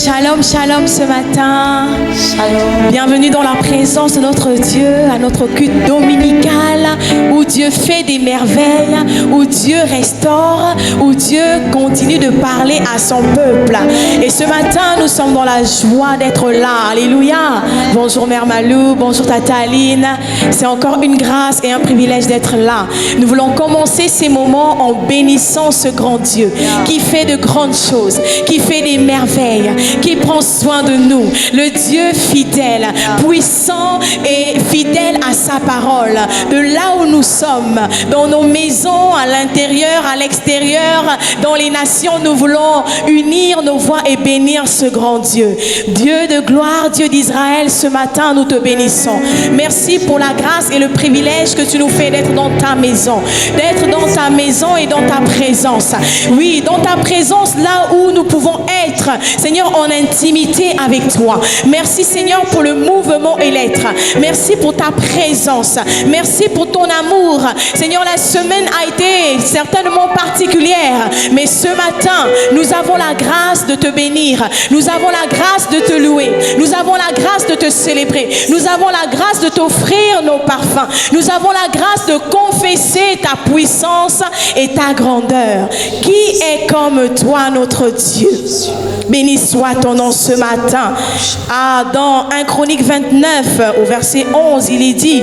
Shalom, shalom ce matin. Shalom. Bienvenue dans la présence de notre Dieu, à notre culte dominical, où Dieu fait des merveilles, où Dieu restaure, où Dieu continue de parler à son peuple. Et ce matin, nous sommes dans la joie d'être là. Alléluia. Bonjour Mère Malou, bonjour Tata Aline. C'est encore une grâce et un privilège d'être là. Nous voulons commencer ces moments en bénissant ce grand Dieu qui fait de grandes choses, qui fait des merveilles, qui prend soin de nous. Le Dieu fidèle, puissant et fidèle à sa parole. De là où nous sommes, dans nos maisons, à l'intérieur, à l'extérieur, dans les nations, nous voulons unir nos voix et bénir ce grand Dieu. Dieu de gloire, Dieu d'Israël, ce matin, nous te bénissons. Merci pour la grâce et le privilège que tu nous fais d'être dans ta maison. D'être dans ta maison et dans ta présence. Oui, dans ta présence, là où nous pouvons être, Seigneur, en intimité avec toi. Merci, Seigneur, pour le mouvement et l'être. Merci pour ta présence. Merci pour ton amour. Seigneur, la semaine a été certainement particulière, mais ce matin, nous avons la grâce de te bénir. Nous avons la grâce de te louer. Nous avons la grâce de te célébrer. Nous avons la grâce de t'offrir nos parfums. Nous avons la grâce de confesser ta puissance et ta grandeur. Qui est comme toi, notre Dieu? Béni soit ton nom ce matin. Dans 1 Chronique 29, au verset 11, il est dit: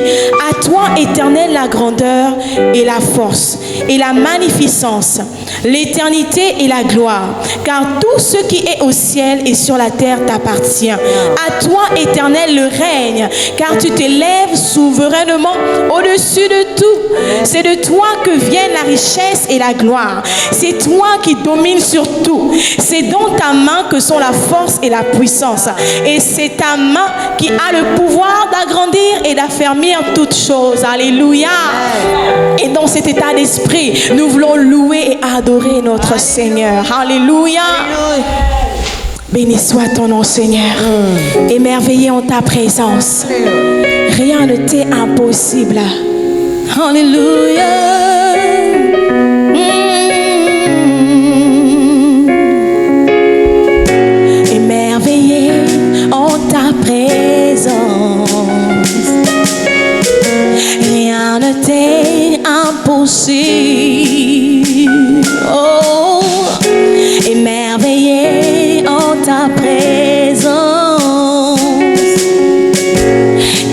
à toi, Éternel, la grandeur et la force et la magnificence, l'éternité et la gloire, car tout ce qui est au ciel et sur la terre t'appartient. À toi, Éternel, le règne, car tu t'élèves souverainement au-dessus de tout. C'est de toi que viennent la richesse et la gloire. C'est toi qui domines sur tout. C'est dans ta main que sont la force et la puissance. Et c'est ta main qui a le pouvoir d'agrandir et d'affermir toutes choses. Alléluia. Et dans cet état d'esprit, nous voulons louer et adorer notre Seigneur. Alléluia. Béni soit ton nom, Seigneur. Émerveillé en ta présence. Rien ne t'est impossible. Alléluia. Émerveillé en ta présence. Rien ne t'est impossible. Oh, émerveillé en ta présence.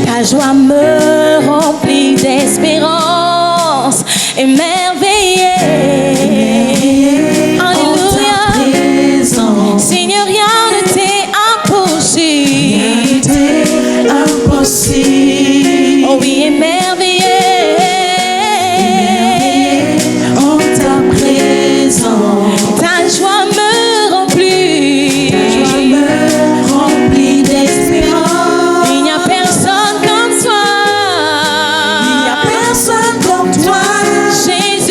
Ta joie me remplit d'espérance. Émerveillé. Alléluia. Seigneur, rien ne t'est impossible. Oh oui, émerveillé en ta présence. Ta joie me remplit d'espérance. Il n'y a personne comme toi. Jésus.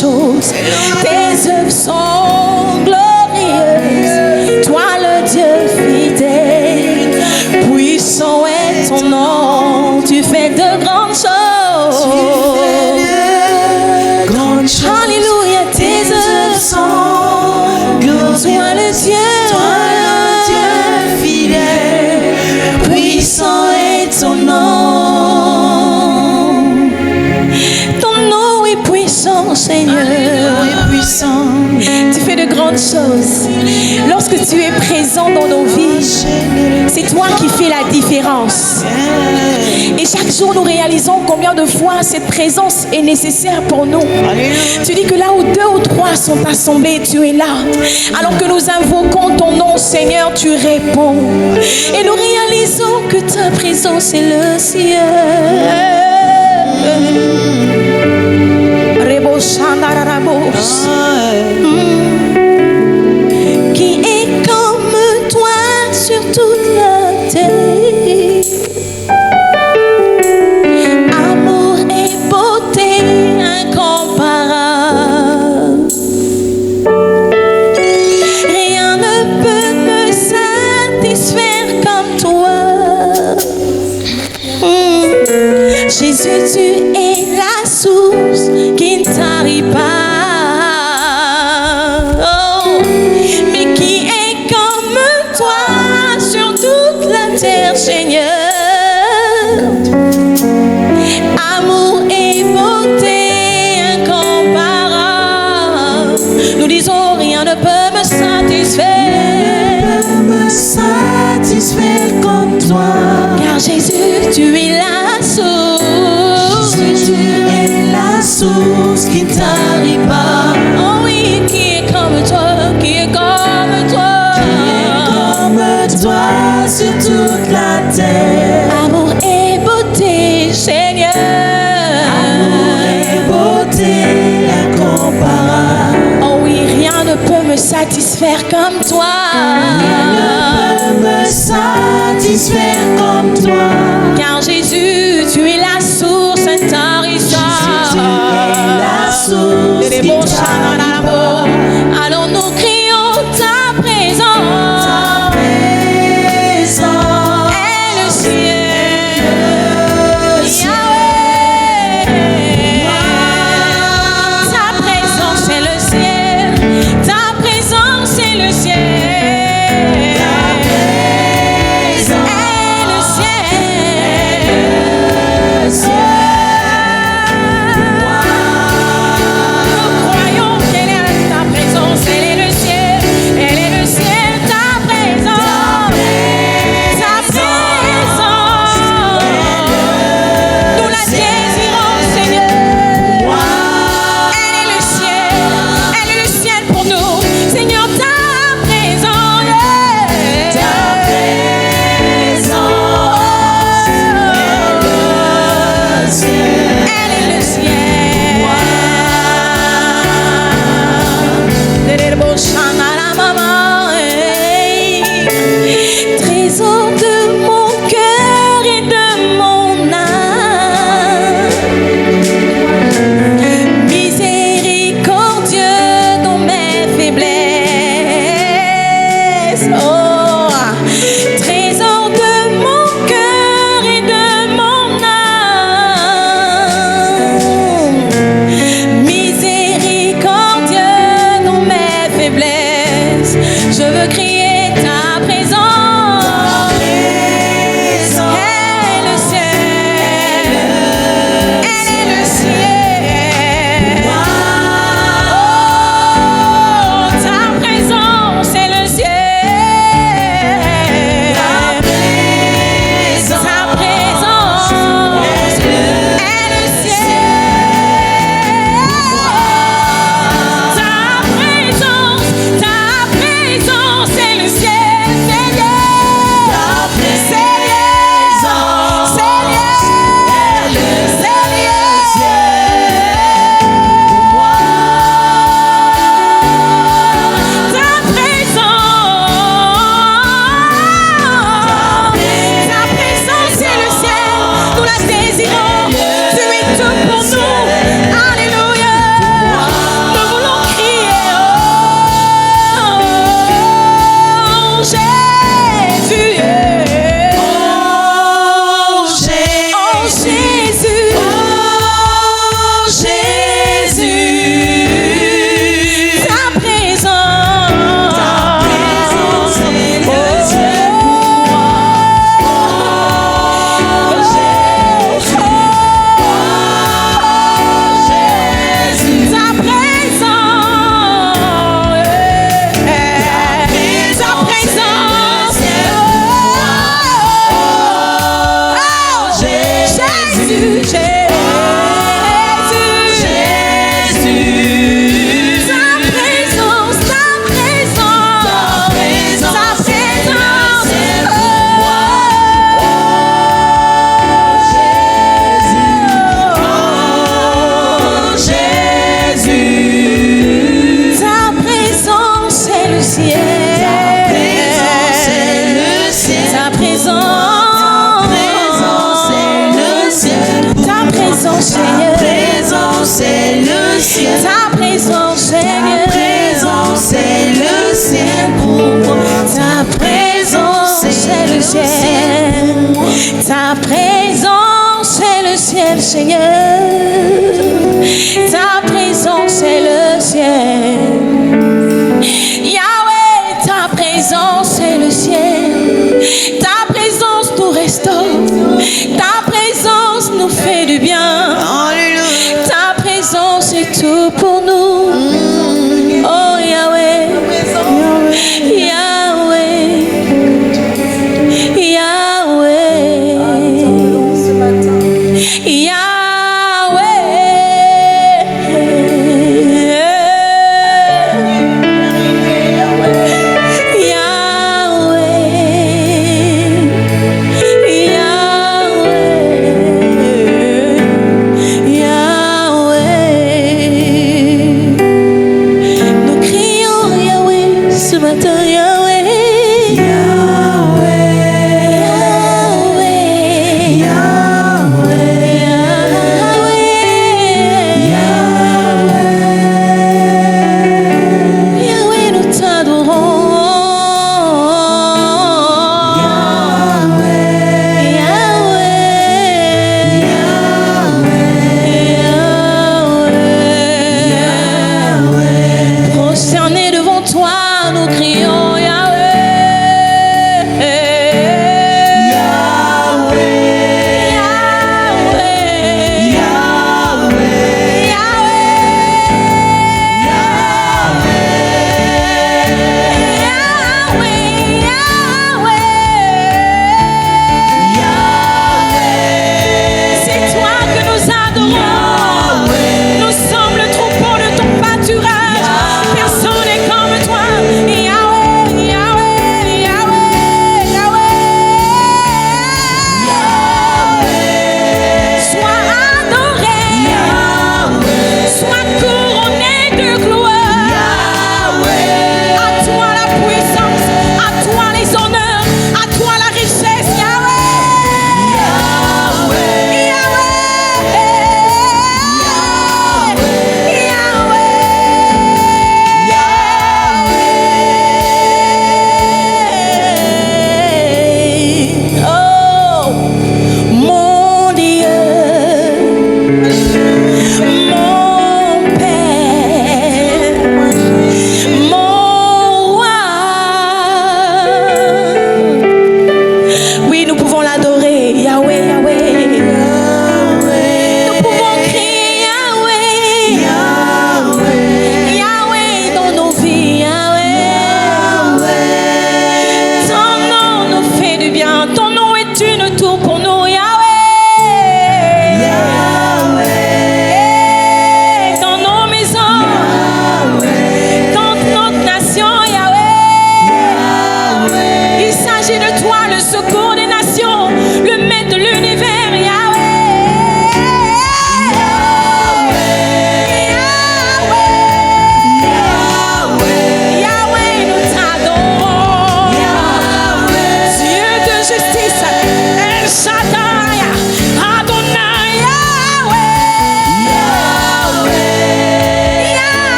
choses. Tes œuvres sont glorieuses. Toi le Dieu fidèle, puissant est ton nom. Tu fais de grandes choses. Alléluia, tes œuvres sont glorieuses. Toi le Dieu fidèle, puissant est ton nom. Ton nom est puissant, Seigneur. Puissant. Tu fais de grandes choses. Lorsque tu es présent dans nos vies, c'est toi qui fais la différence. Et chaque jour, nous réalisons combien de fois cette présence est nécessaire pour nous. Tu dis que là où 2 ou 3 sont assemblés, tu es là. Alors que nous invoquons ton nom, Seigneur, tu réponds. Et nous réalisons que ta présence est le ciel. Qui est comme toi sur toute la terre. Amour et beauté incomparable. Rien ne peut me satisfaire comme toi. Jésus, tu es la source qui ne tarit pas. Oh, mais qui est comme toi sur toute la terre, Seigneur. Amour et beauté incomparable. Nous disons rien ne peut me satisfaire. Comme toi. Car Jésus, tu es la source. Jésus, tu es la source qui ne tarit pas. Oh oui, qui est comme toi, qui est comme toi. Qui est comme toi sur toute la terre. Amour et beauté, Seigneur. Amour et beauté incomparable. Oh oui, rien ne peut me satisfaire comme toi. Rien ne peut me satisfaire comme toi. Car Jésus, tu es la source intarissable. Jésus, tu es la source qui t'arrive pas. Alors nous crions ta présence. Ta présence est le ciel. Yahweh. Ta présence est le ciel. Ta présence est le ciel. Ta présence est le ciel, Seigneur. Ta présence est le ciel. Yahweh, ta présence est le ciel. Ta présence nous restaure. Ta présence nous fait du bien. Alléluia. Ta présence est tout pour nous. Oh Yahweh, Yahweh, Yahweh,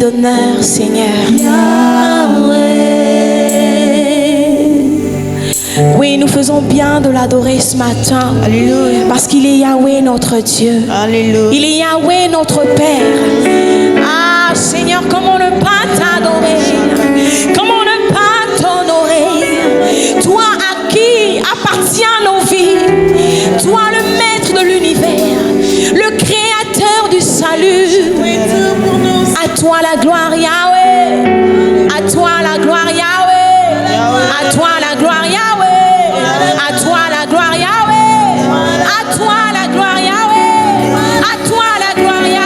d'honneur, Seigneur. Oui, nous faisons bien de l'adorer ce matin. Alléluia. Parce qu'il est Yahweh notre Dieu. Alléluia. Il est Yahweh notre Père. Ah Seigneur, comment ne pas t'adorer? Comment ne pas t'honorer? Toi à qui appartient nos vies. Toi le maître de l'univers. Le créateur du salut. À toi la gloire Yahweh. À toi la gloire Yahweh. À toi la gloire Yahweh. À toi la gloire Yahweh. À toi la gloire Yahweh. À toi la gloire Yahweh.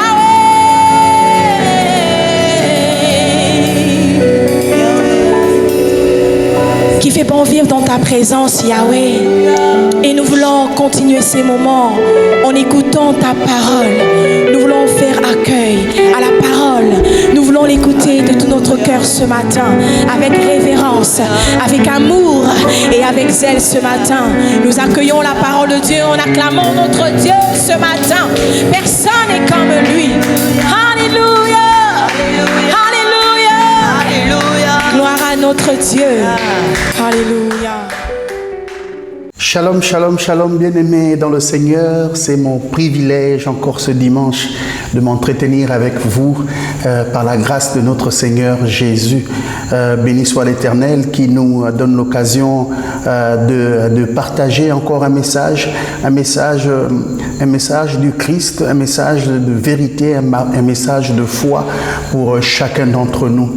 qui fait bon vivre dans ta présence, Yahweh. Et nous voulons continuer ces moments en écoutant ta parole. Nous voulons faire accueil à la parole. Nous voulons l'écouter de tout notre cœur ce matin, avec révérence, avec amour et avec zèle ce matin. Nous accueillons la parole de Dieu en acclamant notre Dieu ce matin. Personne n'est comme lui. Alléluia. Alléluia. Alléluia. Gloire à notre Dieu. Alléluia. Shalom, shalom, shalom, bien-aimés dans le Seigneur. C'est mon privilège encore ce dimanche de m'entretenir avec vous par la grâce de notre Seigneur Jésus. Béni soit l'Éternel qui nous donne l'occasion de partager encore un message du Christ, un message de vérité, un message de foi pour chacun d'entre nous.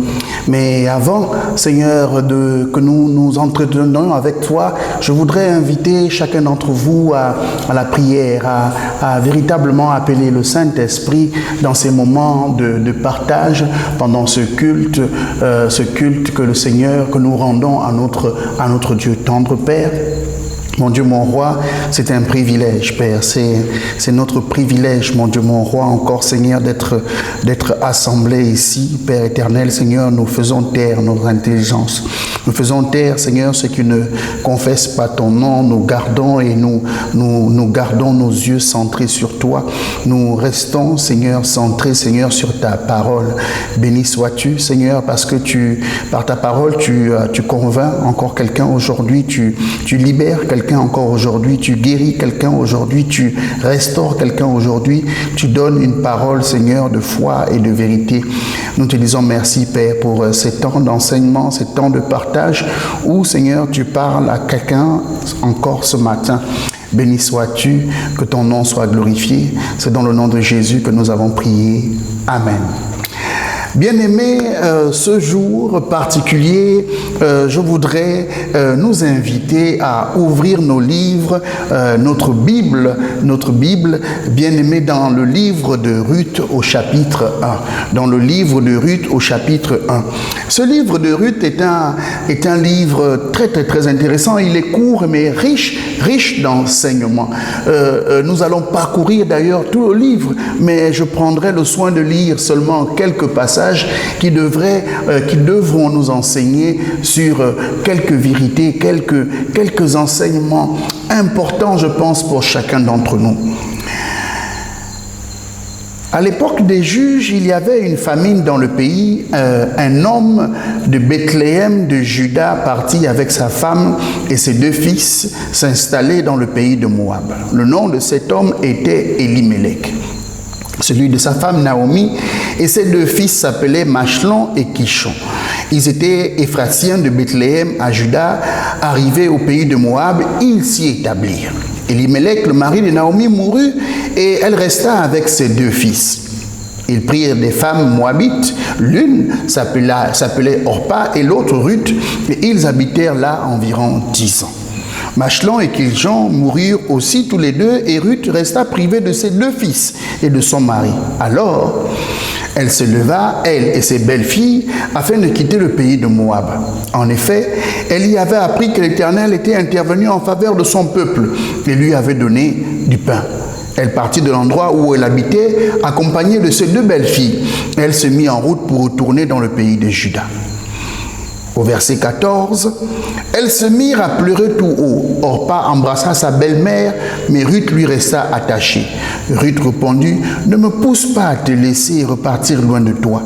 Mais avant, Seigneur, que nous nous entretenions avec toi, je voudrais inviter chacun d'entre vous à la prière, à véritablement appeler le Saint-Esprit dans ces moments de partage, pendant ce culte que le Seigneur, que nous rendons à notre Dieu tendre Père. Mon Dieu, mon roi, c'est un privilège, Père. C'est notre privilège, mon Dieu, mon roi, encore, Seigneur, d'être assemblés ici. Père éternel, Seigneur, nous faisons taire nos intelligences. Nous faisons taire, Seigneur, ceux qui ne confessent pas ton nom. Nous gardons et nous gardons nos yeux centrés sur toi. Nous restons, Seigneur, centrés, Seigneur, sur ta parole. Béni sois-tu, Seigneur, parce que par ta parole, tu convaincs encore quelqu'un aujourd'hui, tu libères quelqu'un encore aujourd'hui, tu guéris quelqu'un aujourd'hui, tu restaures quelqu'un aujourd'hui, tu donnes une parole, Seigneur, de foi et de vérité. Nous te disons merci, Père, pour ces temps d'enseignement, ces temps de partage où, Seigneur, tu parles à quelqu'un encore ce matin. Béni sois-tu, que ton nom soit glorifié. C'est dans le nom de Jésus que nous avons prié. Amen. Bien-aimés, ce jour particulier, je voudrais nous inviter à ouvrir nos livres, notre Bible, bien-aimés, dans le livre de Ruth au chapitre 1. Dans le livre de Ruth au chapitre 1. Ce livre de Ruth est un livre très, très, très intéressant. Il est court, mais riche d'enseignements. Nous allons parcourir d'ailleurs tout le livre, mais je prendrai le soin de lire seulement quelques passages qui devront nous enseigner sur quelques vérités, quelques enseignements importants, je pense, pour chacun d'entre nous. À l'époque des juges, il y avait une famine dans le pays. Un homme de Bethléem, de Juda, partit avec sa femme et ses 2 fils s'installer dans le pays de Moab. Le nom de cet homme était Elimelech. Celui de sa femme Naomi, et ses 2 fils s'appelaient Machlon et Kishon. Ils étaient Éphratiens de Bethléem à Juda, arrivés au pays de Moab, ils s'y établirent. Elimelech, le mari de Naomi, mourut et elle resta avec ses 2 fils. Ils prirent des femmes moabites, l'une s'appelait Orpa et l'autre Ruth, et ils habitèrent là environ 10 ans. Machlon et Kishon moururent aussi tous les 2 et Ruth resta privée de ses 2 fils et de son mari. Alors, elle se leva, elle et ses belles-filles, afin de quitter le pays de Moab. En effet, elle y avait appris que l'Éternel était intervenu en faveur de son peuple et lui avait donné du pain. Elle partit de l'endroit où elle habitait, accompagnée de ses 2 belles-filles. Elle se mit en route pour retourner dans le pays de Juda. Au verset 14, elles se mirent à pleurer tout haut. Orpa embrassa sa belle-mère, mais Ruth lui resta attachée. Ruth répondit, « Ne me pousse pas à te laisser et repartir loin de toi.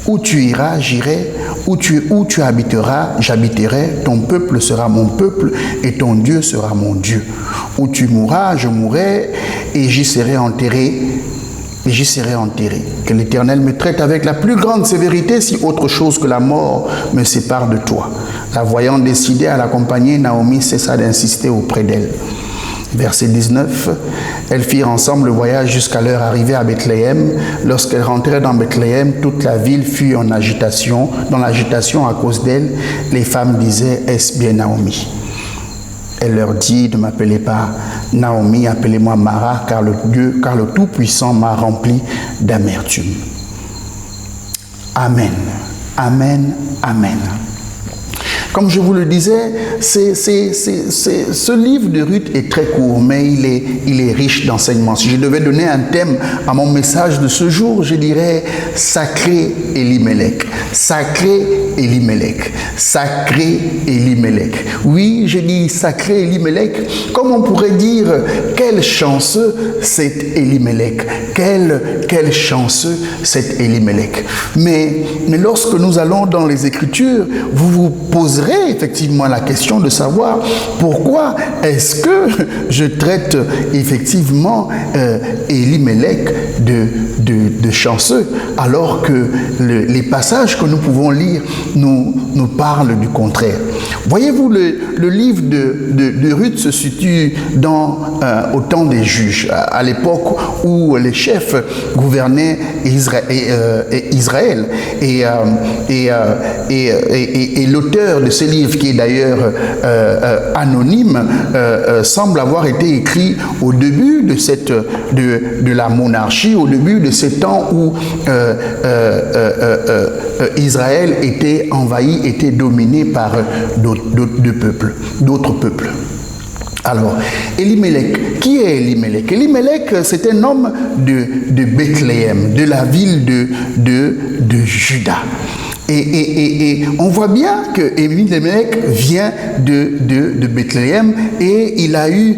Où tu iras, j'irai. Où tu habiteras, j'habiterai. Ton peuple sera mon peuple et ton Dieu sera mon Dieu. Où tu mourras, je mourrai et j'y serai enterré. Que l'Éternel me traite avec la plus grande sévérité si autre chose que la mort me sépare de toi. » La voyant décidée à l'accompagner, Naomi cessa d'insister auprès d'elle. Verset 19, elles firent ensemble le voyage jusqu'à leur arrivée à Bethléem. Lorsqu'elles rentrèrent dans Bethléem, toute la ville fut dans l'agitation à cause d'elle. Les femmes disaient, « Est-ce bien Naomi ?» Elle leur dit, « Ne m'appelez pas Naomi, appelez-moi Mara, car le Tout-Puissant m'a rempli d'amertume. » Amen. Amen. Amen. Comme je vous le disais, ce livre de Ruth est très court, mais il est riche d'enseignements. Si je devais donner un thème à mon message de ce jour, je dirais sacré Elimelech. Sacré Elimelech. Sacré Elimelech. Oui, je dis sacré Elimelech, comme on pourrait dire quel chanceux c'est Elimelech. Quel chanceux c'est Elimelech. Mais lorsque nous allons dans les Écritures, vous vous poserez effectivement la question de savoir pourquoi est-ce que je traite effectivement Elimelech de chanceux, alors que les passages que nous pouvons lire nous parlent du contraire. Voyez-vous, le livre de Ruth se situe au temps des juges, à l'époque où les chefs gouvernaient Israël. Et l'auteur de ce livre, qui est d'ailleurs anonyme, semble avoir été écrit au début de la monarchie, au début de ce temps où Israël était envahi, était dominé par d'autres peuples. Alors, Elimelech, qui est Elimelech? Elimelech, c'est un homme de Bethléem, de la ville de Juda. Et on voit bien que Elimelech vient de Bethléem, et il a eu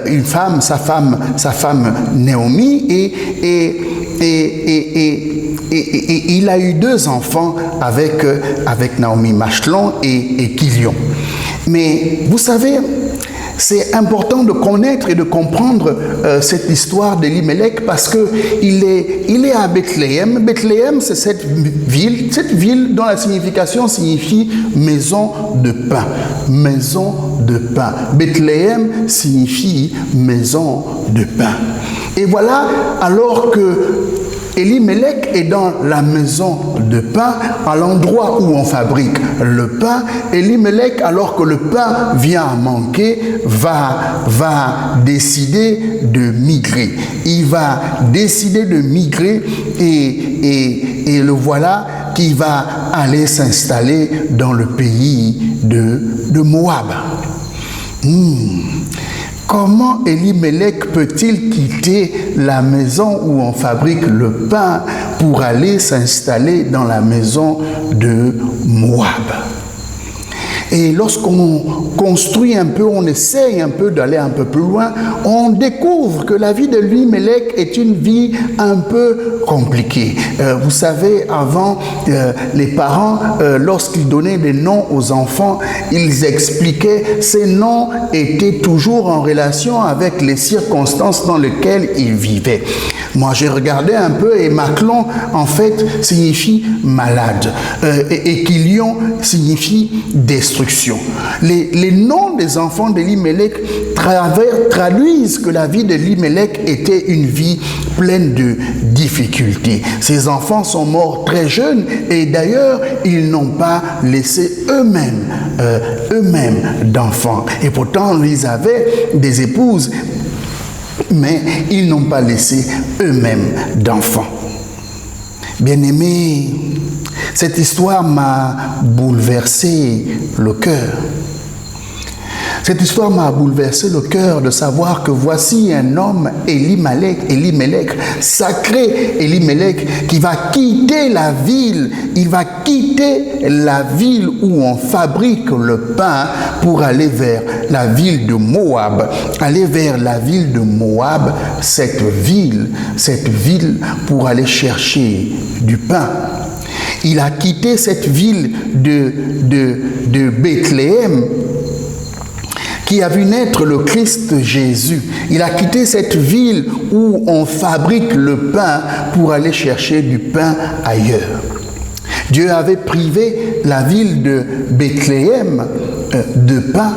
une femme, sa femme Naomi, et il a eu 2 enfants avec Naomi, Machlon et Kilion. Mais vous savez, c'est important de connaître et de comprendre cette histoire d'Elimelech, parce qu'il est à Bethléem. Bethléem, c'est cette ville dont la signification signifie maison de pain. Maison de pain. Bethléem signifie maison de pain. Et voilà, alors que Elimelech est dans la maison de pain, à l'endroit où on fabrique le pain. Elimelech, alors que le pain vient à manquer, va décider de migrer. Il va décider de migrer, et le voilà qui va aller s'installer dans le pays de Moab. Comment Elimelech peut-il quitter la maison où on fabrique le pain pour aller s'installer dans la maison de Moab? Et lorsqu'on construit un peu, on essaye un peu d'aller un peu plus loin, on découvre que la vie de Elimelech est une vie un peu compliquée. Vous savez, avant, les parents, lorsqu'ils donnaient des noms aux enfants, ils expliquaient ces noms étaient toujours en relation avec les circonstances dans lesquelles ils vivaient. Moi, j'ai regardé un peu, et Machlon, en fait, signifie malade. Et Kilion signifie destruction. Les noms des enfants d'Elimelech traduisent que la vie d'Elimelech était une vie pleine de difficultés. Ses enfants sont morts très jeunes, et d'ailleurs, ils n'ont pas laissé eux-mêmes d'enfants. Et pourtant, ils avaient des épouses, mais ils n'ont pas laissé eux-mêmes d'enfants. Bien-aimés, cette histoire m'a bouleversé le cœur. Cette histoire m'a bouleversé le cœur de savoir que voici un homme, Elimelech, sacré Elimelech, qui va quitter la ville. Il va quitter la ville où on fabrique le pain pour aller vers la ville de Moab. Aller vers la ville de Moab, cette ville pour aller chercher du pain. Il a quitté cette ville de Bethléem, qui a vu naître le Christ Jésus. Il a quitté cette ville où on fabrique le pain pour aller chercher du pain ailleurs. Dieu avait privé la ville de Bethléem de pain,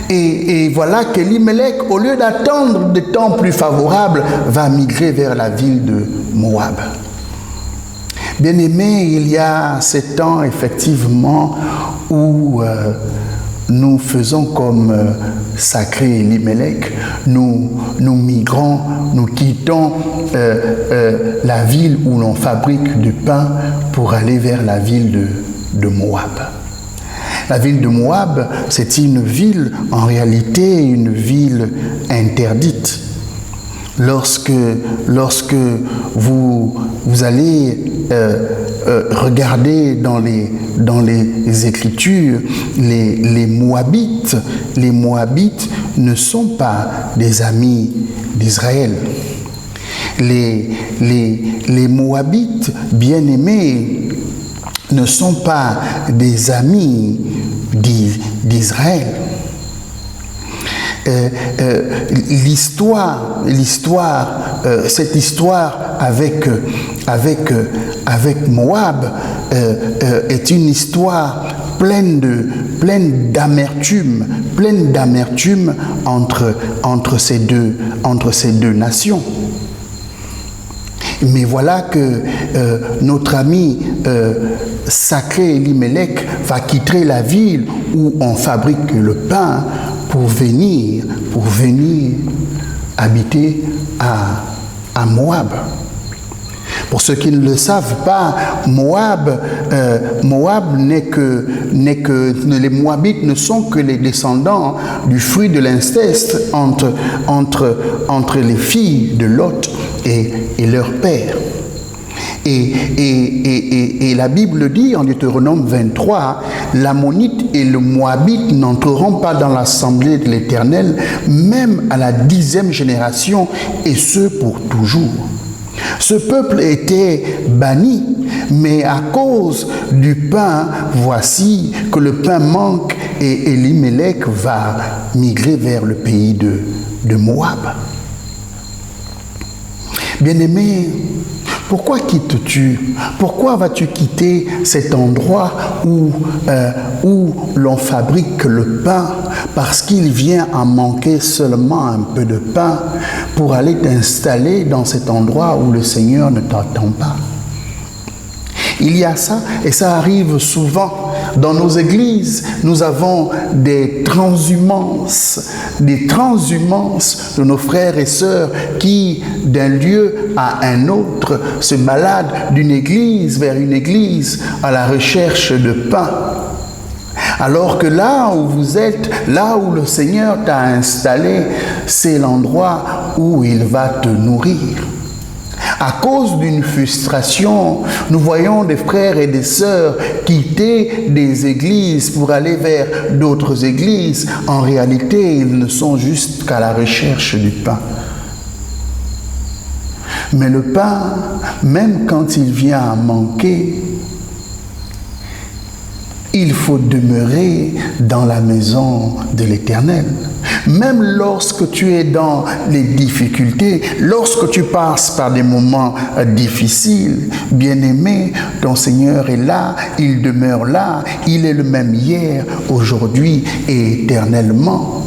et voilà qu'Elimelech, au lieu d'attendre des temps plus favorables, va migrer vers la ville de Moab. Bien-aimés, il y a ces temps effectivement où nous faisons comme sacré Elimelech, nous migrons, nous quittons la ville où l'on fabrique du pain pour aller vers la ville de Moab. La ville de Moab, c'est une ville, en réalité, une ville interdite. Lorsque vous allez regarder dans les Écritures, les Moabites ne sont pas des amis d'Israël. Les Moabites bien-aimés ne sont pas des amis d'Israël. Cette histoire avec Moab est une histoire pleine d'amertume entre ces deux nations. Mais voilà que notre ami sacré Elimelech va quitter la ville où on fabrique le pain pour venir habiter à Moab. Pour ceux qui ne le savent pas, Moab les Moabites ne sont que les descendants du fruit de l'inceste entre les filles de Lot et leur père. Et la Bible dit en Deutéronome 23, l'Ammonite et le Moabite n'entreront pas dans l'assemblée de l'Éternel, même à la 10e génération, et ce pour toujours. Ce peuple était banni, mais à cause du pain, voici que le pain manque et Elimelech va migrer vers le pays de Moab. Bien-aimé, pourquoi quittes-tu? Pourquoi vas-tu quitter cet endroit où l'on fabrique le pain parce qu'il vient à manquer seulement un peu de pain pour aller t'installer dans cet endroit où le Seigneur ne t'attend pas? Il y a ça, et ça arrive souvent. Dans nos églises, nous avons des transhumances de nos frères et sœurs qui, d'un lieu à un autre, se baladent d'une église vers une église à la recherche de pain. Alors que là où vous êtes, là où le Seigneur t'a installé, c'est l'endroit où il va te nourrir. À cause d'une frustration, nous voyons des frères et des sœurs quitter des églises pour aller vers d'autres églises. En réalité, ils ne sont juste qu'à la recherche du pain. Mais le pain, même quand il vient à manquer, il faut demeurer dans la maison de l'Éternel. Même lorsque tu es dans les difficultés, lorsque tu passes par des moments difficiles, bien-aimé, ton Seigneur est là, il demeure là, il est le même hier, aujourd'hui et éternellement.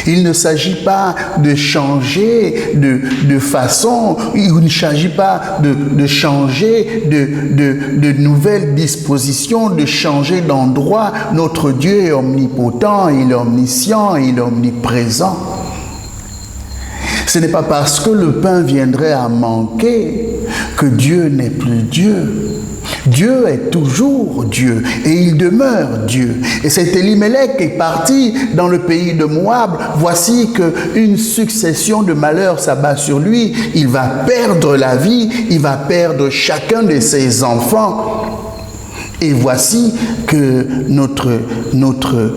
Il ne s'agit pas de changer de façon, il ne s'agit pas de changer de nouvelles dispositions, de changer d'endroit. Notre Dieu est omnipotent, il est omniscient, il est omniprésent. Ce n'est pas parce que le pain viendrait à manquer que Dieu n'est plus Dieu. Dieu est toujours Dieu et il demeure Dieu. Et cet Elimelech est parti dans le pays de Moab. Voici qu'une succession de malheurs s'abat sur lui. Il va perdre la vie, il va perdre chacun de ses enfants. Et voici que notre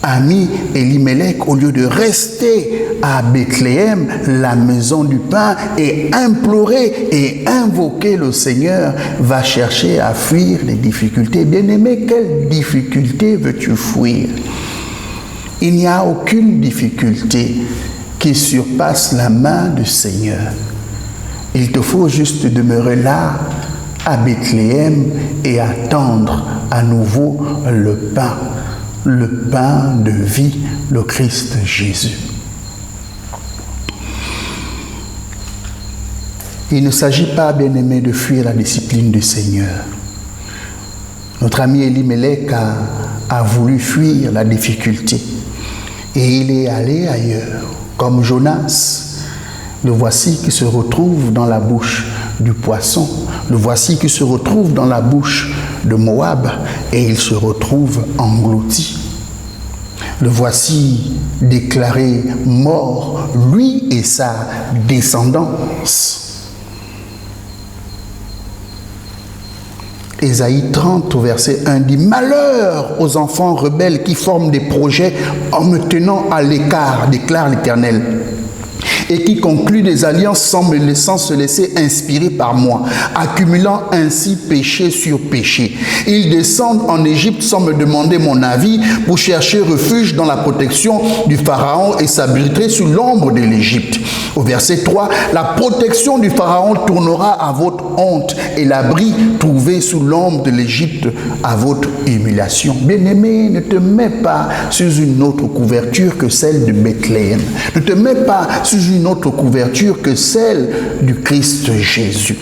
ami Elimelech, au lieu de rester à Bethléem, la maison du pain, et implorer et invoquer le Seigneur, va chercher à fuir les difficultés. Bien-aimé, quelle difficulté veux-tu fuir? Il n'y a aucune difficulté qui surpasse la main du Seigneur. Il te faut juste demeurer là, à Bethléem, et attendre à nouveau le pain de vie, le Christ Jésus. Il ne s'agit pas, bien-aimé, de fuir la discipline du Seigneur. Notre ami Elimelech a voulu fuir la difficulté et il est allé ailleurs, comme Jonas. Le voici qui se retrouve dans la bouche du poisson. Le voici qui se retrouve dans la bouche de Moab. et il se retrouve englouti. Le voici déclaré mort, lui et sa descendance. Ésaïe 30 au verset 1 dit « Malheur aux enfants rebelles qui forment des projets en me tenant à l'écart, déclare l'Éternel, et qui concluent des alliances sans se laisser inspirer par moi, accumulant ainsi péché sur péché. Ils descendent en Égypte sans me demander mon avis pour chercher refuge dans la protection du Pharaon et s'abriter sous l'ombre de l'Égypte. » Au verset 3, « La protection du Pharaon tournera à votre honte et l'abri trouvé sous l'ombre de l'Égypte à votre humiliation. » Bien-aimé, ne te mets pas sous une autre couverture que celle de Bethléem. Ne te mets pas sous une autre couverture que celle du Christ Jésus.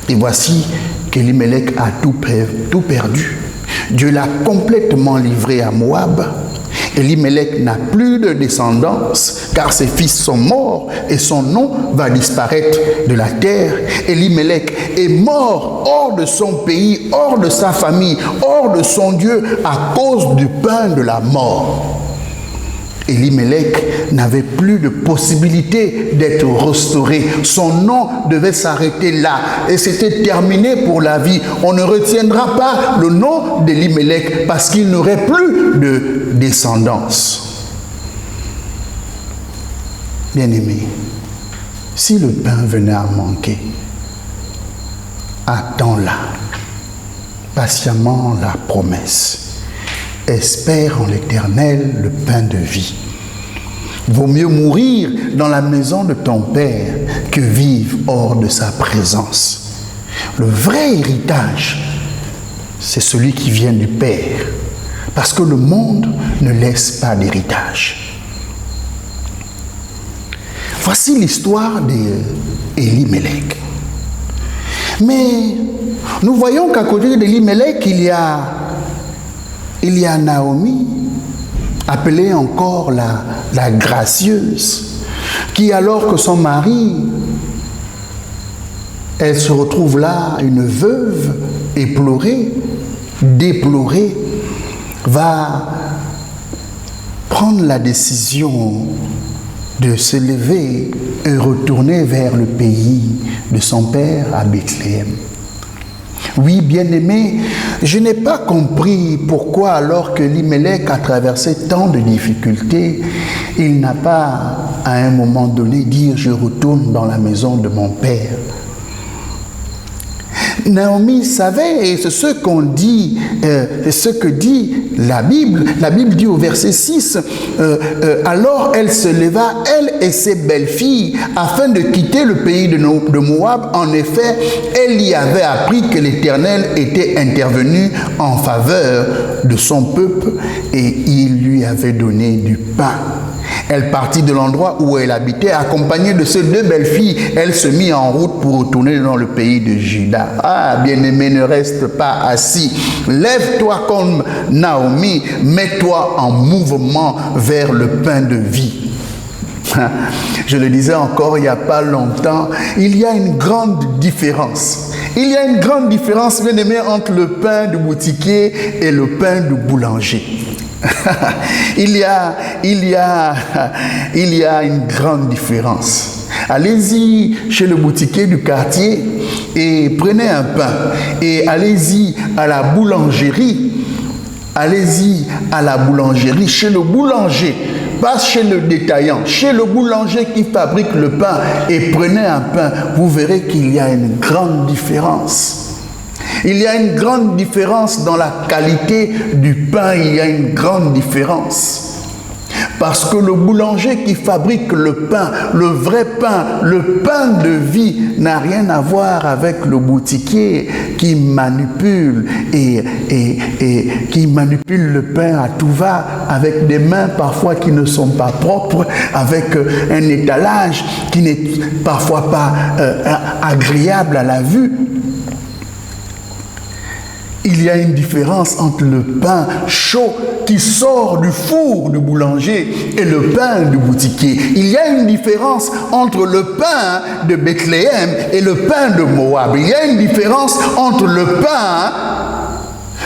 Et voici qu'Elimelech a tout perdu. Dieu l'a complètement livré à Moab. Elimelech n'a plus de descendance car ses fils sont morts et son nom va disparaître de la terre. Elimelech est mort hors de son pays, hors de sa famille, hors de son Dieu à cause du pain de la mort. Elimelech n'avait plus de possibilité d'être restauré. Son nom devait s'arrêter là et c'était terminé pour la vie. On ne retiendra pas le nom d'Elimelech parce qu'il n'aurait plus de descendance. Bien-aimé, si le pain venait à manquer, attends-la, patiemment la promesse. Espère en l'Éternel le pain de vie. Vaut mieux mourir dans la maison de ton Père que vivre hors de sa présence. Le vrai héritage, c'est celui qui vient du Père, parce que le monde ne laisse pas d'héritage. Voici l'histoire d'Elimelech. Mais nous voyons qu'à côté d'Elimelech, il y a Naomi, appelée encore la gracieuse, qui alors que son mari, elle se retrouve là, une veuve, éplorée, déplorée, va prendre la décision de se lever et retourner vers le pays de son père à Bethléem. Oui, bien-aimé, je n'ai pas compris pourquoi, alors que Elimelech a traversé tant de difficultés, il n'a pas, à un moment donné, dit « Je retourne dans la maison de mon père ». Naomi savait, et c'est ce qu'on dit, c'est ce que dit la Bible. La Bible dit au verset 6, alors elle se leva, elle et ses belles-filles, afin de quitter le pays de Moab. En effet, elle y avait appris que l'Éternel était intervenu en faveur de son peuple et il lui avait donné du pain. Elle partit de l'endroit où elle habitait, accompagnée de ses deux belles-filles. Elle se mit en route pour retourner dans le pays de Juda. Ah, bien-aimé, ne reste pas assis. Lève-toi comme Naomi, mets-toi en mouvement vers le pain de vie. Je le disais encore il n'y a pas longtemps, il y a une grande différence. Il y a une grande différence, bien-aimé, entre le pain du boutiquier et le pain du boulanger. Il y a une grande différence. Allez-y chez le boutiquier du quartier et prenez un pain. Et allez-y à la boulangerie. Allez-y à la boulangerie, chez le boulanger. Pas chez le détaillant, chez le boulanger qui fabrique le pain et prenez un pain. Vous verrez qu'il y a une grande différence. Il y a une grande différence dans la qualité du pain, il y a une grande différence. Parce que le boulanger qui fabrique le pain, le vrai pain, le pain de vie, n'a rien à voir avec le boutiquier qui manipule et qui manipule le pain à tout va, avec des mains parfois qui ne sont pas propres, avec un étalage qui n'est parfois pas agréable à la vue. Il y a une différence entre le pain chaud qui sort du four du boulanger et le pain du boutiquier. Il y a une différence entre le pain de Bethléem et le pain de Moab. Il y a une différence entre le pain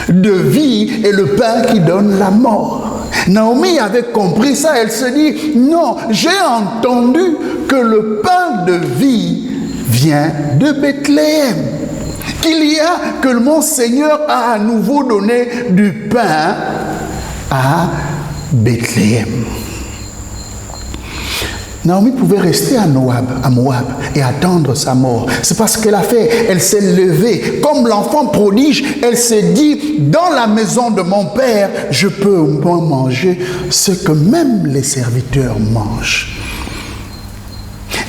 de vie est le pain qui donne la mort. Naomi avait compris ça, elle se dit, non, j'ai entendu que le pain de vie vient de Bethléem. Que mon Seigneur a à nouveau donné du pain à Bethléem. Naomi pouvait rester à Moab et attendre sa mort. C'est parce qu'elle a fait. Elle s'est levée. Comme l'enfant prodige, elle s'est dit, dans la maison de mon père, je peux au moins manger ce que même les serviteurs mangent.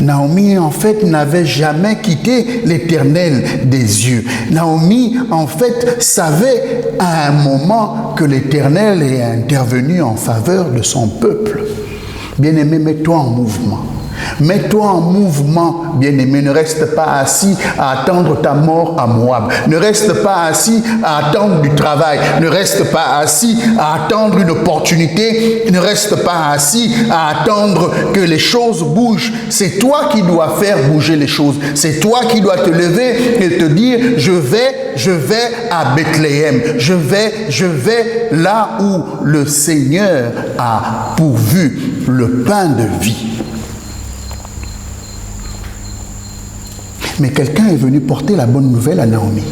Naomi, en fait, n'avait jamais quitté l'Éternel des yeux. Naomi, en fait, savait à un moment que l'Éternel est intervenu en faveur de son peuple. Bien-aimé, mets-toi en mouvement. Mets-toi en mouvement, bien-aimé. Ne reste pas assis à attendre ta mort à Moab. Ne reste pas assis à attendre du travail. Ne reste pas assis à attendre une opportunité. Ne reste pas assis à attendre que les choses bougent. C'est toi qui dois faire bouger les choses. C'est toi qui dois te lever et te dire, je vais à Bethléem. Je vais là où le Seigneur a pourvu le pain de vie. Mais quelqu'un est venu porter la bonne nouvelle à Naomi.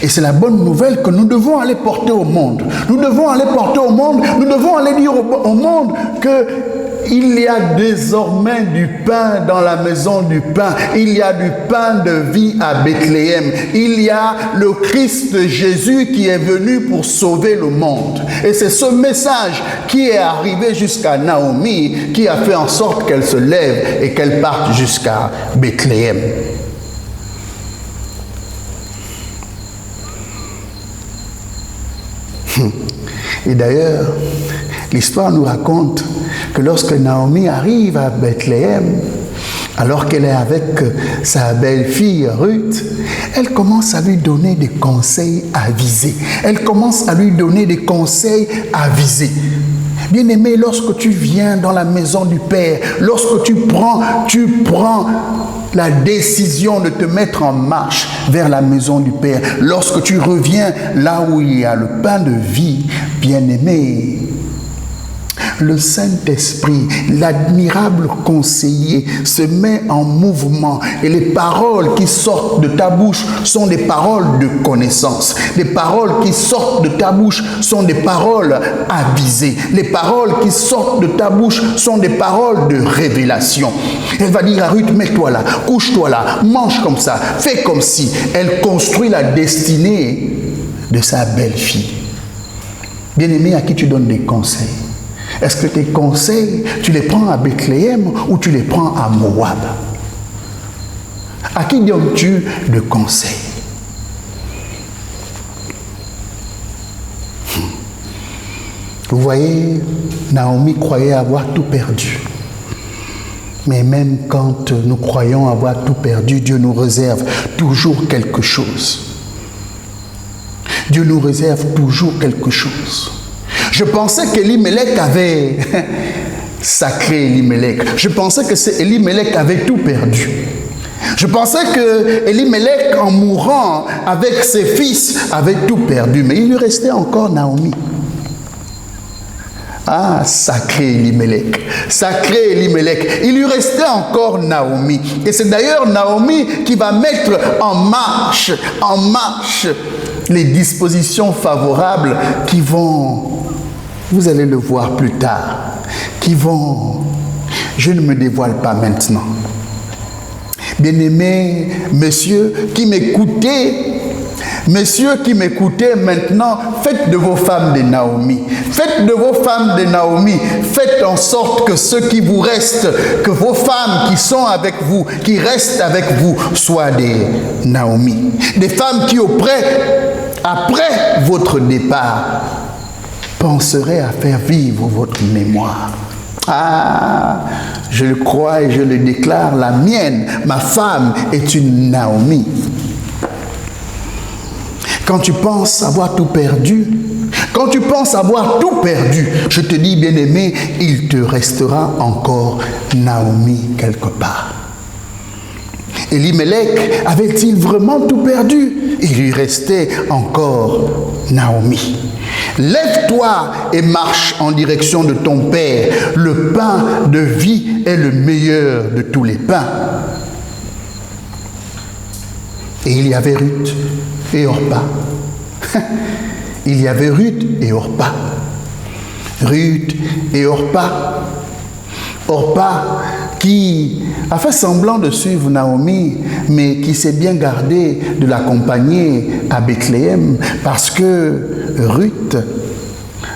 Et c'est la bonne nouvelle que nous devons aller porter au monde. Nous devons aller porter au monde, nous devons aller dire au monde qu'il y a désormais du pain dans la maison du pain. Il y a du pain de vie à Bethléem. Il y a le Christ Jésus qui est venu pour sauver le monde. Et c'est ce message qui est arrivé jusqu'à Naomi qui a fait en sorte qu'elle se lève et qu'elle parte jusqu'à Bethléem. Et d'ailleurs, l'histoire nous raconte que lorsque Naomi arrive à Bethléem, alors qu'elle est avec sa belle-fille Ruth, elle commence à lui donner des conseils avisés. Elle commence à lui donner des conseils avisés. Bien-aimé, lorsque tu viens dans la maison du Père, lorsque tu prends la décision de te mettre en marche vers la maison du Père, lorsque tu reviens là où il y a le pain de vie, bien-aimé, le Saint-Esprit, l'admirable conseiller, se met en mouvement et les paroles qui sortent de ta bouche sont des paroles de connaissance. Les paroles qui sortent de ta bouche sont des paroles avisées. Les paroles qui sortent de ta bouche sont des paroles de révélation. Elle va dire à Ruth, mets-toi là, couche-toi là, mange comme ça, fais comme si. Elle construit la destinée de sa belle-fille. Bien-aimé, à qui tu donnes des conseils? Est-ce que tes conseils, tu les prends à Bethléem ou tu les prends à Moab? À qui donnes-tu de conseils? Vous voyez, Naomi croyait avoir tout perdu. Mais même quand nous croyons avoir tout perdu, Dieu nous réserve toujours quelque chose. Dieu nous réserve toujours quelque chose. Je pensais qu'Elimelech avait sacré Elimelech. Je pensais que Elimelech avait tout perdu. Je pensais que Elimelech, en mourant avec ses fils, avait tout perdu. Mais il lui restait encore Naomi. Ah, sacré Elimelech, sacré Elimelech. Il lui restait encore Naomi. Et c'est d'ailleurs Naomi qui va mettre en marche les dispositions favorables qui vont, vous allez le voir plus tard, qui vont, je ne me dévoile pas maintenant. Bien-aimés, messieurs qui m'écoutez maintenant, faites de vos femmes des Naomi. Faites de vos femmes des Naomi. Faites en sorte que ceux qui vous restent, que vos femmes qui sont avec vous, qui restent avec vous, soient des Naomi. Des femmes qui après votre départ, penseraient à faire vivre votre mémoire. Ah, je le crois et je le déclare, la mienne, ma femme est une Naomi. Quand tu penses avoir tout perdu, je te dis, bien-aimé, il te restera encore Naomi quelque part. Elimelech avait-il vraiment tout perdu? Il lui restait encore Naomi. Lève-toi et marche en direction de ton père. Le pain de vie est le meilleur de tous les pains. Et il y avait Ruth et Orpa. Il y avait Ruth et Orpa. Ruth et Orpa. Orpa qui a fait semblant de suivre Naomi, mais qui s'est bien gardé de l'accompagner à Bethléem, parce que Ruth,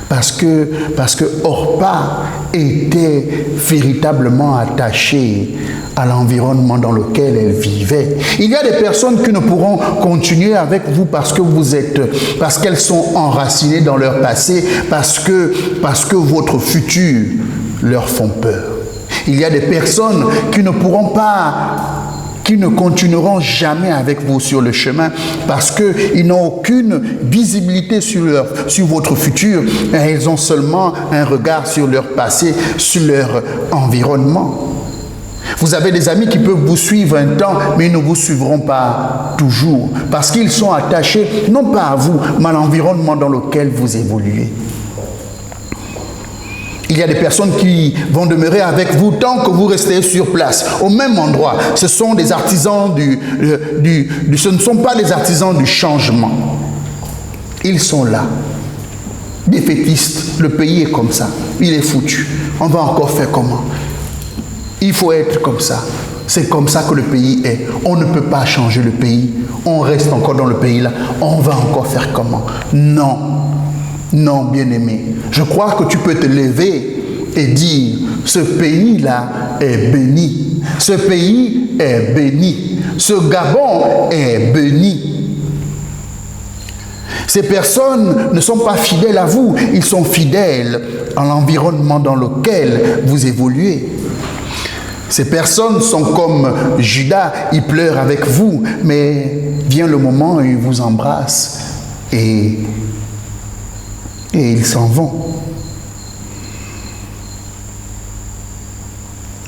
parce que Orpa était véritablement attachée à l'environnement dans lequel elle vivait. Il y a des personnes qui ne pourront continuer avec vous parce qu'elles sont enracinées dans leur passé, parce que votre futur leur font peur. Il y a des personnes qui ne continueront jamais avec vous sur le chemin parce qu'ils n'ont aucune visibilité sur votre futur. Elles ont seulement un regard sur leur passé, sur leur environnement. Vous avez des amis qui peuvent vous suivre un temps, mais ils ne vous suivront pas toujours parce qu'ils sont attachés non pas à vous, mais à l'environnement dans lequel vous évoluez. Il y a des personnes qui vont demeurer avec vous tant que vous restez sur place, au même endroit. Ce sont des artisans ce ne sont pas des artisans du changement. Ils sont là. Défaitistes, le pays est comme ça. Il est foutu. On va encore faire comment? Il faut être comme ça. C'est comme ça que le pays est. On ne peut pas changer le pays. On reste encore dans le pays là. On va encore faire comment? Non. Non, bien-aimé. Je crois que tu peux te lever et dire, ce pays-là est béni. Ce pays est béni. Ce Gabon est béni. Ces personnes ne sont pas fidèles à vous. Ils sont fidèles à l'environnement dans lequel vous évoluez. Ces personnes sont comme Judas. Ils pleurent avec vous, mais vient le moment où ils vous embrassent et ils s'en vont.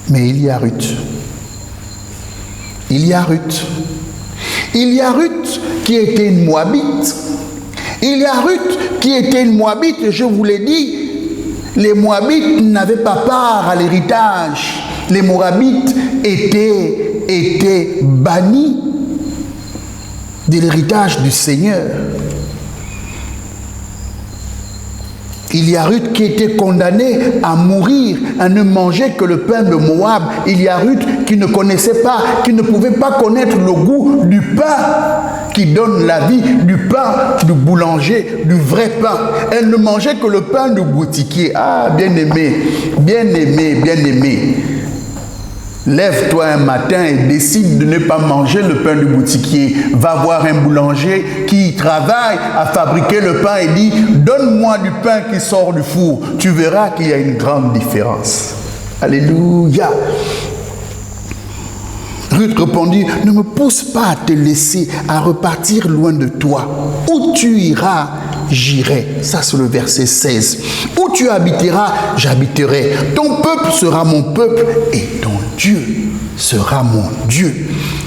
Mais il y a Ruth. Il y a Ruth. Il y a Ruth qui était une Moabite. Il y a Ruth qui était une Moabite. Et je vous l'ai dit, les Moabites n'avaient pas part à l'héritage. Les Moabites étaient bannis de l'héritage du Seigneur. Il y a Ruth qui était condamnée à mourir, à ne manger que le pain de Moab. Il y a Ruth qui ne connaissait pas, qui ne pouvait pas connaître le goût du pain qui donne la vie, du pain du boulanger, du vrai pain. Elle ne mangeait que le pain du boutiquier. Ah, bien-aimé, bien-aimé, bien-aimé. Lève-toi un matin et décide de ne pas manger le pain du boutiquier. Va voir un boulanger qui travaille à fabriquer le pain et dit « Donne-moi du pain qui sort du four. » Tu verras qu'il y a une grande différence. Alléluia. Ruth répondit « Ne me pousse pas à te laisser, à repartir loin de toi. Où tu iras, j'irai. » Ça, c'est le verset 16. « Où tu habiteras, j'habiterai. Ton peuple sera mon peuple et ton Dieu sera mon Dieu. »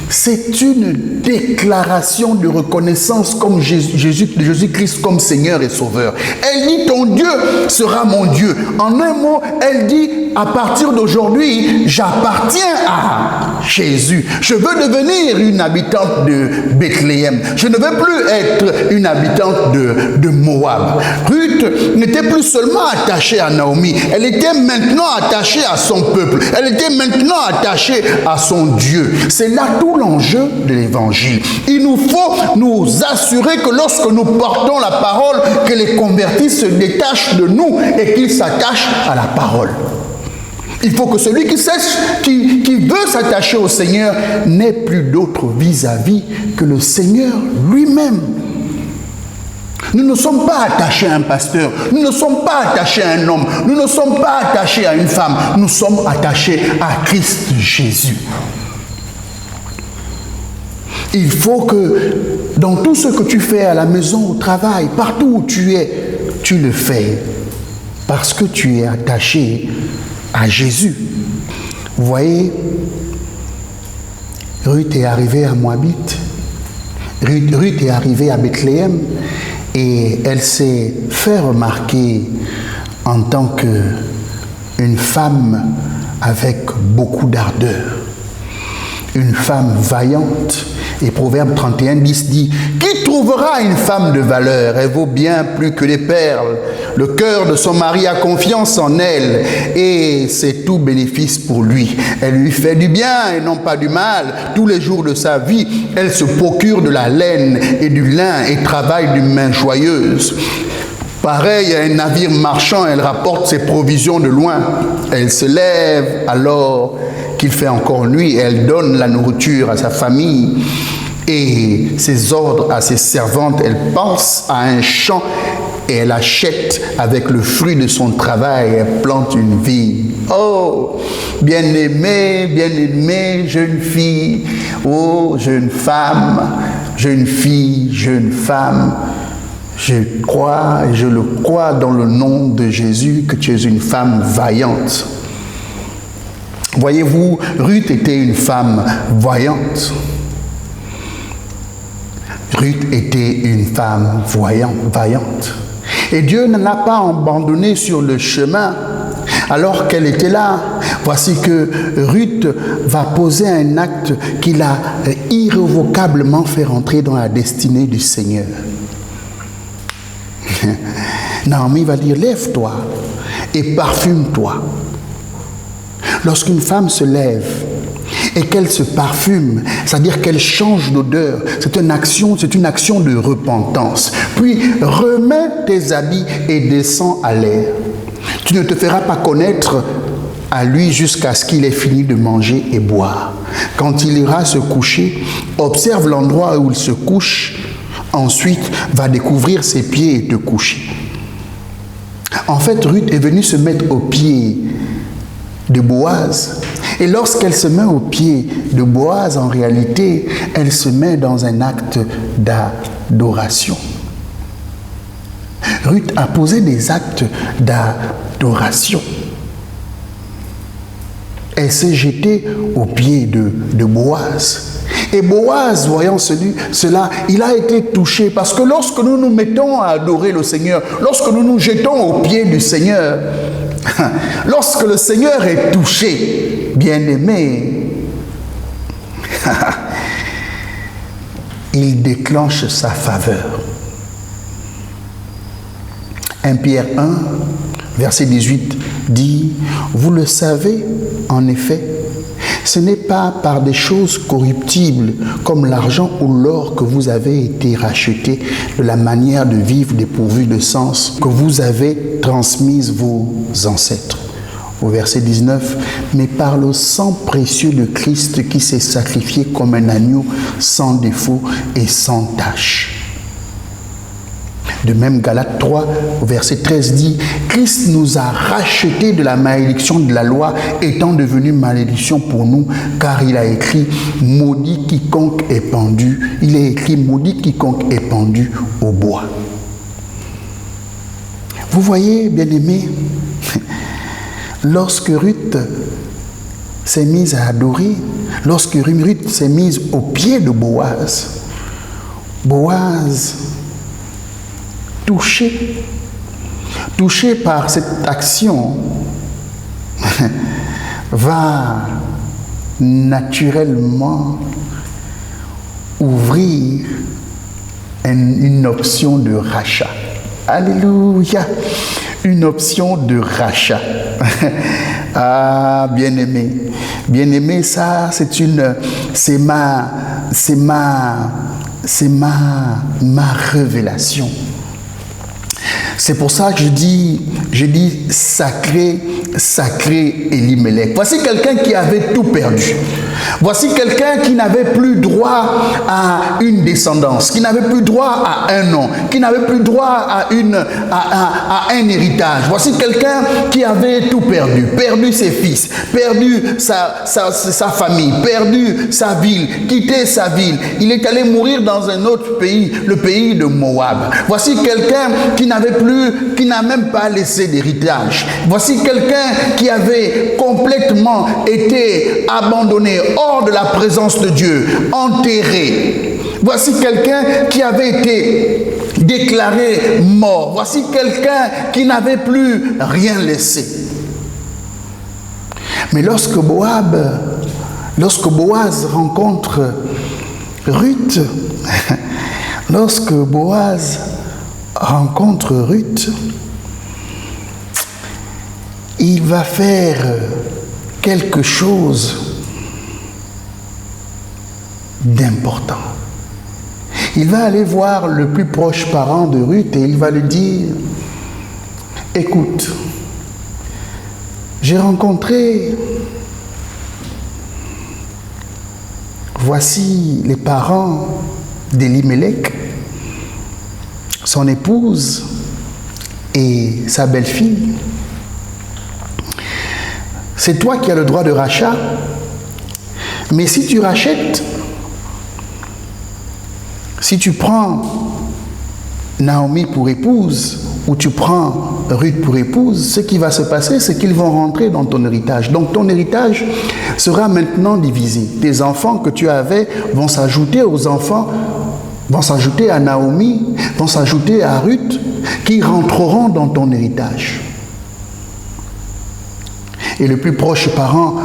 C'est une déclaration de reconnaissance comme Jésus-Christ comme Seigneur et Sauveur. Elle dit, ton Dieu sera mon Dieu. En un mot, elle dit, à partir d'aujourd'hui, j'appartiens à Jésus. Je veux devenir une habitante de Bethléem. Je ne veux plus être une habitante de Moab. Ruth n'était plus seulement attachée à Naomi. Elle était maintenant attachée à son peuple. Elle était maintenant attachée à son Dieu. C'est là tout l'enjeu de l'évangile. Il nous faut nous assurer que lorsque nous portons la parole, que les convertis se détachent de nous et qu'ils s'attachent à la parole. Il faut que celui qui veut s'attacher au Seigneur n'ait plus d'autre vis-à-vis que le Seigneur lui-même. Nous ne sommes pas attachés à un pasteur, nous ne sommes pas attachés à un homme, nous ne sommes pas attachés à une femme, nous sommes attachés à Christ Jésus. Il faut que dans tout ce que tu fais à la maison, au travail, partout où tu es, tu le fais parce que tu es attaché à Jésus. Vous voyez, Ruth est arrivée à Moabit. Ruth est arrivée à Bethléem et elle s'est fait remarquer en tant qu'une femme avec beaucoup d'ardeur, une femme vaillante. Et Proverbe 31:10 dit « Qui trouvera une femme de valeur? Elle vaut bien plus que les perles. Le cœur de son mari a confiance en elle et c'est tout bénéfice pour lui. Elle lui fait du bien et non pas du mal. Tous les jours de sa vie, elle se procure de la laine et du lin et travaille d'une main joyeuse. Pareil à un navire marchand, elle rapporte ses provisions de loin. Elle se lève alors qu'il fait encore nuit, et elle donne la nourriture à sa famille et ses ordres à ses servantes. Elle pense à un champ et elle achète avec le fruit de son travail, elle plante une vigne. Oh, bien-aimée, jeune fille, oh, jeune femme, jeune fille, jeune femme, je crois et je le crois dans le nom de Jésus que tu es une femme vaillante. Voyez-vous, Ruth était une femme vaillante. Ruth était une femme vaillante. Et Dieu ne l'a pas abandonnée sur le chemin alors qu'elle était là. Voici que Ruth va poser un acte qui l'a irrévocablement fait rentrer dans la destinée du Seigneur. Naomi va dire, lève-toi et parfume-toi. Lorsqu'une femme se lève et qu'elle se parfume, c'est-à-dire qu'elle change d'odeur, c'est une action de repentance. Puis remets tes habits et descends à l'air. Tu ne te feras pas connaître à lui jusqu'à ce qu'il ait fini de manger et boire. Quand il ira se coucher, observe l'endroit où il se couche. Ensuite, va découvrir ses pieds et te coucher. En fait, Ruth est venue se mettre aux pieds de Boaz. Et lorsqu'elle se met aux pieds de Boaz, en réalité, elle se met dans un acte d'adoration. Ruth a posé des actes d'adoration. Elle s'est jetée aux pieds de Boaz. Et Boaz, voyant cela, il a été touché parce que lorsque nous nous mettons à adorer le Seigneur, lorsque nous nous jetons aux pieds du Seigneur, lorsque le Seigneur est touché, bien-aimé, il déclenche sa faveur. 1 Pierre 1, verset 18 dit, « Vous le savez, en effet, ce n'est pas par des choses corruptibles comme l'argent ou l'or que vous avez été rachetés de la manière de vivre dépourvue de sens que vous avez transmise vos ancêtres. » Au verset 19, « Mais par le sang précieux de Christ qui s'est sacrifié comme un agneau sans défaut et sans tache. » De même, Galates 3, au verset 13 dit, « Christ nous a rachetés de la malédiction de la loi, étant devenu malédiction pour nous, car il a écrit, maudit quiconque est pendu. Il est écrit, maudit quiconque est pendu au bois. » Vous voyez, bien-aimés, lorsque Ruth s'est mise à adorer, lorsque Ruth s'est mise aux pieds de Boaz, Boaz, touché par cette action, va naturellement ouvrir une option de rachat. Alléluia! Une option de rachat. Ah, bien-aimé. Bien-aimé, ça, c'est ma révélation. C'est pour ça que je dis sacré Elimelech. Voici quelqu'un qui avait tout perdu. Voici quelqu'un qui n'avait plus droit à une descendance, qui n'avait plus droit à un nom, qui n'avait plus droit à un héritage. Voici quelqu'un qui avait tout perdu. Perdu ses fils, perdu sa famille, perdu sa ville, quitté sa ville. Il est allé mourir dans un autre pays, le pays de Moab. Voici quelqu'un qui n'avait plus qui n'a même pas laissé d'héritage. Voici quelqu'un qui avait complètement été abandonné hors de la présence de Dieu, enterré. Voici quelqu'un qui avait été déclaré mort. Voici quelqu'un qui n'avait plus rien laissé. Mais lorsque Boaz rencontre Ruth, il va faire quelque chose d'important. Il va aller voir le plus proche parent de Ruth et il va lui dire, écoute, j'ai rencontré, voici les parents d'Elimelech, son épouse et sa belle-fille. C'est toi qui as le droit de rachat, mais si tu rachètes, si tu prends Naomi pour épouse, ou tu prends Ruth pour épouse, ce qui va se passer, c'est qu'ils vont rentrer dans ton héritage. Donc ton héritage sera maintenant divisé. Tes enfants que tu avais vont s'ajouter aux enfants, vont s'ajouter à Naomi, vont s'ajouter à Ruth, qui rentreront dans ton héritage. Et le plus proche parent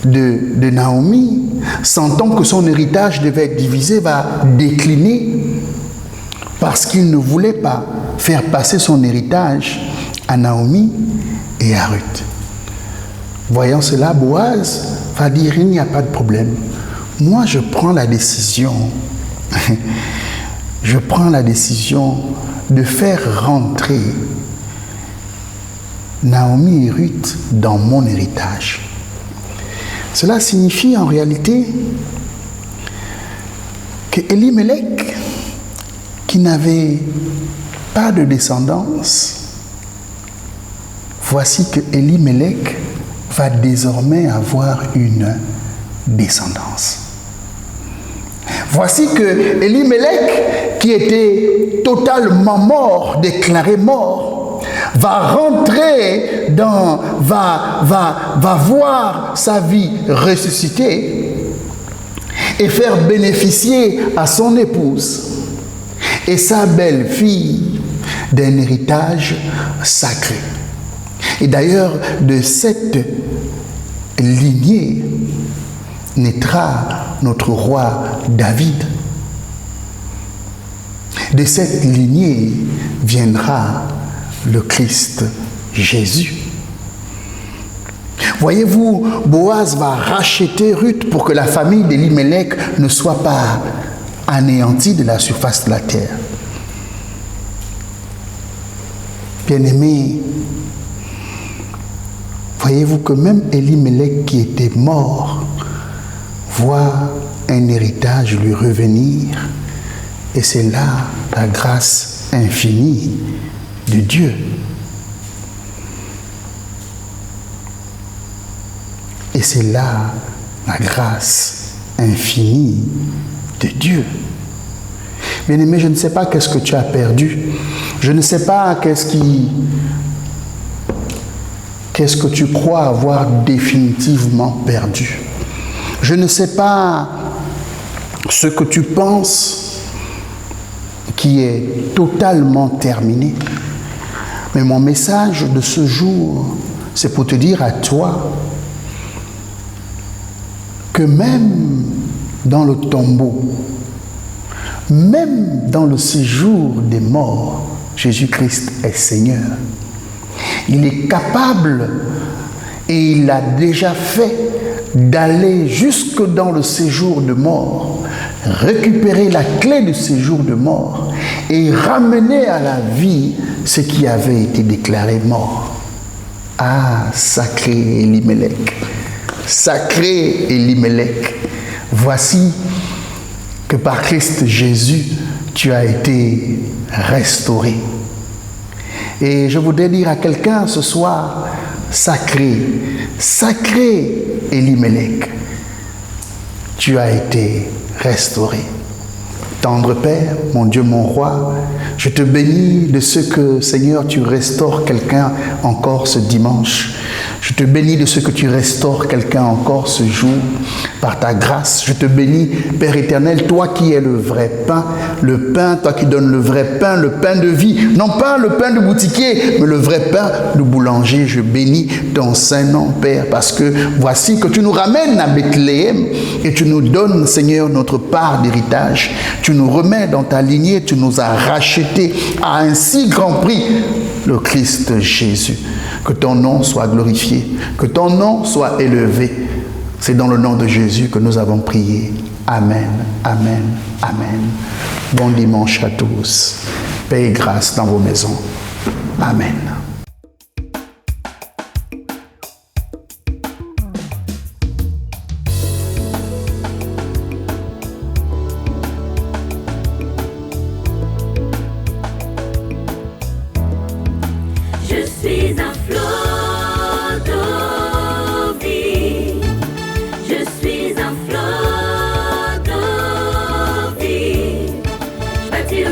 de Naomi, sentant que son héritage devait être divisé, va décliner parce qu'il ne voulait pas faire passer son héritage à Naomi et à Ruth. Voyant cela, Boaz va dire, il n'y a pas de problème. Moi, je prends la décision de faire rentrer Naomi et Ruth dans mon héritage. Cela signifie en réalité que Elimelech, qui n'avait pas de descendance, voici que Elimelech va désormais avoir une descendance. Voici que Elimelech, qui était totalement mort, déclaré mort, va rentrer va voir sa vie ressusciter et faire bénéficier à son épouse et sa belle-fille d'un héritage sacré. Et d'ailleurs, de cette lignée naîtra notre roi David. De cette lignée viendra le Christ Jésus. Voyez-vous, Boaz va racheter Ruth pour que la famille d'Elimelech ne soit pas anéantie de la surface de la terre. Bien-aimés, voyez-vous que même Elimelech qui était mort voit un héritage lui revenir, et c'est là la grâce infinie de Dieu. Et c'est là la grâce infinie de Dieu. Bien-aimé, je ne sais pas qu'est-ce que tu as perdu. Je ne sais pas qu'est-ce que tu crois avoir définitivement perdu. Je ne sais pas ce que tu penses qui est totalement terminé. Mais mon message de ce jour, c'est pour te dire à toi que même dans le tombeau, même dans le séjour des morts, Jésus-Christ est Seigneur. Il est capable, et il l'a déjà fait, d'aller jusque dans le séjour de mort, récupérer la clé du séjour de mort et ramener à la vie ce qui avait été déclaré mort. Ah, sacré Elimelech, sacré Elimelech, voici que par Christ Jésus, tu as été restauré. Et je voudrais dire à quelqu'un ce soir, sacré, sacré Elimelech, tu as été restauré. Tendre Père, mon Dieu, mon roi, Je te bénis de ce que, Seigneur, tu restaures quelqu'un encore ce dimanche. Je te bénis de ce que tu restaures quelqu'un encore ce jour par ta grâce. Je te bénis, Père éternel, toi qui es le vrai pain, toi qui donnes le vrai pain, le pain de vie. Non pas le pain de boutiquier, mais le vrai pain de boulanger. Je bénis ton saint nom, Père, parce que voici que tu nous ramènes à Bethléem et tu nous donnes, Seigneur, notre part d'héritage. Tu nous remets dans ta lignée, tu nous as rachetés à un si grand prix, le Christ Jésus. Que ton nom soit glorifié, que ton nom soit élevé. C'est dans le nom de Jésus que nous avons prié. Amen, amen, amen. Bon dimanche à tous. Paix et grâce dans vos maisons. Amen. Je suis un flot d'eau vive. Je suis un flot d'eau vive. Je bâtis le